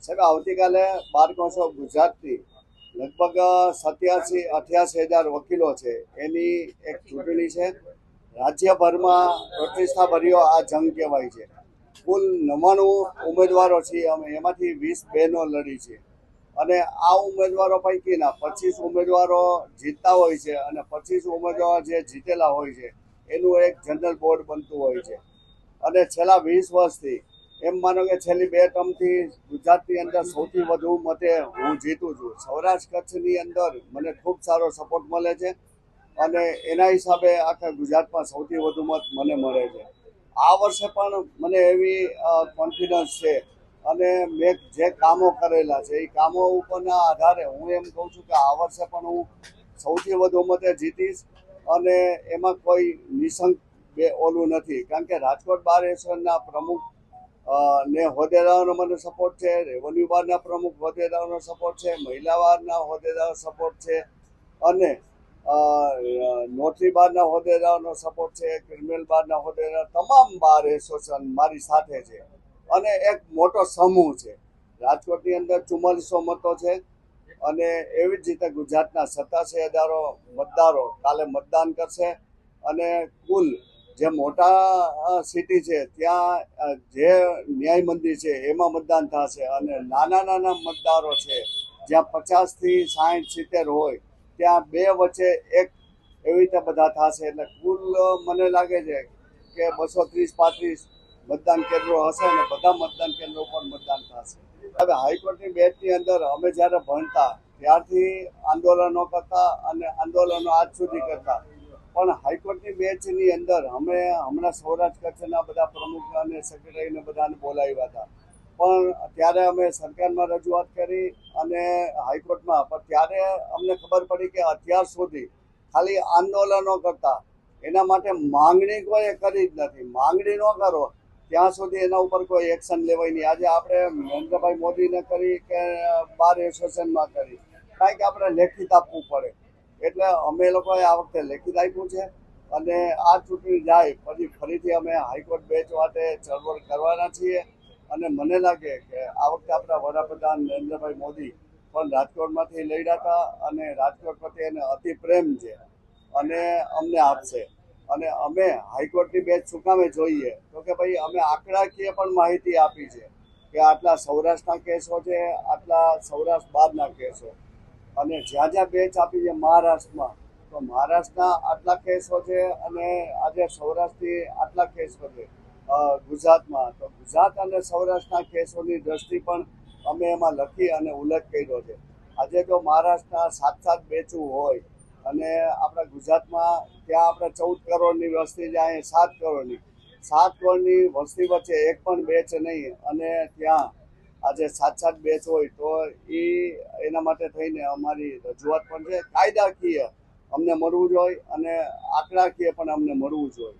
સાહેબ આવતીકાલે બાર કૌશલ ગુજરાતની લગભગ 87-88 હજાર વકીલો છે એની એક ચૂંટણી છે। રાજ્યભરમાં પ્રતિષ્ઠાભર્યો આ જંગ કહેવાય છે। કુલ 99 ઉમેદવારો છીએ અમે, એમાંથી 20 બહેનો લડી છે અને આ ઉમેદવારો પૈકીના 25 ઉમેદવારો જીતતા હોય છે અને 25 ઉમેદવારો જે જીતેલા હોય છે એનું એક જનરલ બોર્ડ બનતું હોય છે। અને છેલ્લા 20 વર્ષથી એમ માનો કે છેલ્લી 2 ટર્મથી ગુજરાતની અંદર સૌથી વધુ મતે હું જીતું છું। સૌરાષ્ટ્ર કચ્છની અંદર મને ખૂબ સારો સપોર્ટ મળે છે અને એના હિસાબે આખા ગુજરાતમાં સૌથી વધુ મત મને મળે છે। આ વર્ષે પણ મને એવી કોન્ફિડન્સ છે અને મેં જે કામો કરેલા છે એ કામો ઉપરના આધારે હું એમ કહું છું કે આ વર્ષે પણ હું સૌથી વધુ મતે જીતીશ અને એમાં કોઈ નિશંક ઓલું નથી, કારણ કે રાજકોટ બાર એસોસિએશનના પ્રમુખ ને હોદ્દેદારોનો મને સપોર્ટ છે, રેવન્યુ બારના પ્રમુખ હોદ્દેદારોનો સપોર્ટ છે, મહિલા બારના હોદ્દેદારો સપોર્ટ છે અને નોટરી બારના હોદ્દેદારોનો સપોર્ટ છે, ક્રિમિનલ બારના હોદ્દેદાર, તમામ બાર એસોસિએશન મારી સાથે છે અને એક મોટો સમૂહ છે। રાજકોટની અંદર 4400 મતો છે અને એવી જ રીતે ગુજરાતના 87,000 મતદારો કાલે મતદાન કરશે અને કુલ જે મોટા સિટી છે ત્યાં જે ન્યાય મંદિર છે એમાં મતદાન થશે અને નાના નાના મતદારો છે જ્યાં 50થી 60 70 હોય ત્યાં 2 વચ્ચે 1 એવી રીતે બધા થશે। એટલે કુલ મને લાગે છે કે 230-35 મતદાન કેન્દ્રો હશે અને બધા મતદાન કેન્દ્રો પર મતદાન થશે। હવે હાઈકોર્ટની બેન્ચની અંદર અમે જ્યારે ભણતા ત્યારથી આંદોલનો કરતા અને આંદોલનો આજ સુધી કરતા, પણ હાઈકોર્ટની બેન્ચની અંદર અમે હમણાં સૌરાષ્ટ્ર કચ્છના બધા પ્રમુખ અને સેક્રેટરીને બધાને બોલાવ્યા હતા, પણ ત્યારે અમે સરકારમાં રજૂઆત કરી અને હાઈકોર્ટમાં, પણ ત્યારે અમને ખબર પડી કે અત્યાર સુધી ખાલી આંદોલનો કરતા, એના માટે માંગણી કોઈ કરી જ નથી। માંગણી ન કરો ત્યાં સુધી એના ઉપર કોઈ એક્શન લેવાય નહીં। આજે આપણે નરેન્દ્રભાઈ મોદીને કરી કે બાર એસોસિએશનમાં કરી, કારણ કે આપણે લેખિત આપવું પડે, એટલે અમે લોકોએ આ વખતે લેખિત આપ્યું છે અને આ ચૂંટણી જાય પછી ફરીથી અમે હાઈકોર્ટ બેન્ચ માટે ચળવળ કરવાના છીએ અને મને લાગે કે આ વખતે આપણા વડાપ્રધાન નરેન્દ્રભાઈ મોદી પણ રાજકોટમાંથી લડ્યા હતા અને રાજકોટ પ્રત્યે એને અતિ પ્રેમ છે અને અમને આપશે અને અમે હાઈકોર્ટની બેન્ચ શું કામે જોઈએ તો કે ભાઈ અમે આંકડાકીય પણ માહિતી આપી છે કે આટલા સૌરાષ્ટ્રના કેસો છે, આટલા સૌરાષ્ટ્ર બહારના કેસો, અને જ્યાં જ્યાં બેન્ચ આપી છે મહારાષ્ટ્રમાં, તો મહારાષ્ટ્રના આટલા કેસો છે અને આજે સૌરાષ્ટ્રથી આટલા કેસો છે ગુજરાતમાં, તો ગુજરાત અને સૌરાષ્ટ્રના કેસોની દ્રષ્ટિ પણ અમે એમાં લખી અને ઉલ્લેખ કર્યો છે। આજે જો મહારાષ્ટ્રના 7 બેચો હોય અને આપણા ગુજરાતમાં ત્યાં આપણે 14 કરોડની વસ્તી જાય, 7 કરોડની 7 કરોડની વસ્તી વચ્ચે એક પણ બેચ નહીં અને ત્યાં આજે 7 બેચ હોય તો એના માટે થઈને અમારી રજૂઆત પણ છે। કાયદાકીય અમને મળવું જોઈએ અને આંકડાકીય પણ અમને મળવું જોઈએ।